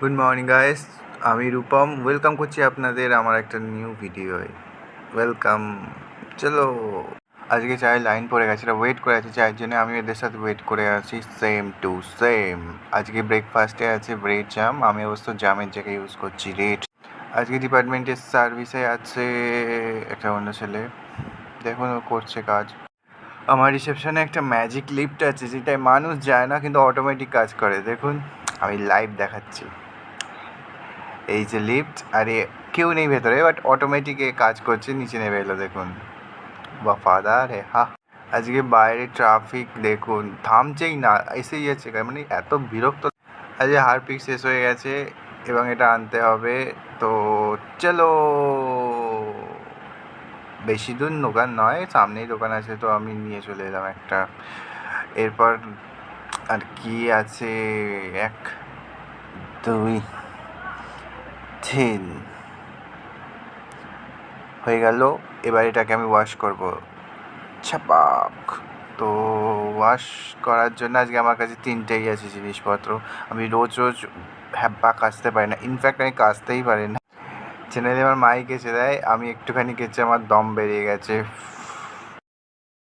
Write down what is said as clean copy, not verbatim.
Good morning guys, আমি Rupam welcome করছি আপনাদের আমার একটা নিউ ভিডিওয়। ওয়েলকাম। চলো, আজকে চায়ের লাইন পড়ে গেছে, ওয়েট করে আছে চায়ের জন্য। আমি এদের সাথে ওয়েট করে আছি সেম টু সেম। আজকে ব্রেকফাস্টে আছে ব্রেড জাম, আমি অবশ্য জামের জায়গায় ইউজ করছি রেড। আজকে ডিপার্টমেন্টের সার্ভিসে আছে একটা অন্য ছেলে, দেখুন ও করছে কাজ। আমার রিসেপশনে একটা ম্যাজিক লিফট আছে যেটায় মানুষ যায় না কিন্তু অটোমেটিক কাজ করে, দেখুন আমি লাইভ দেখাচ্ছি। এই যে লিফট, আরে কেউ নেই ভেতরে, বাট অটোমেটিকে কাজ করছে, নিচে নেমে এলো, দেখুন ওয়াফাদার হে হা। আজকে বাইরে ট্রাফিক দেখুন, থামছেই না, এসেই যাচ্ছে, মানে এত বিরক্ত। আজকে হারপিক শেষ হয়ে গেছে এবং এটা আনতে হবে, তো চলো। বেশি দূর দোকান নয়, সামনেই দোকান আছে, তো আমি নিয়ে চলে এলাম একটা। এরপর আর কি আছে, 1 2 3 হয়ে গেল। এবার এটাকে আমি ওয়াশ করব, ছাপাক। তো ওয়াশ করার জন্য আজকে আমার কাছে 3টেই আছে জিনিসপত্র। আমি রোজ রোজ হ্যাব্বা কাচতে পারি না, ইনফ্যাক্ট আমি কাচতেই পারি না। চ্যানেলে আমার মাই কেচে দেয়, আমি একটুখানি কেচে আমার দম বেরিয়ে গেছে,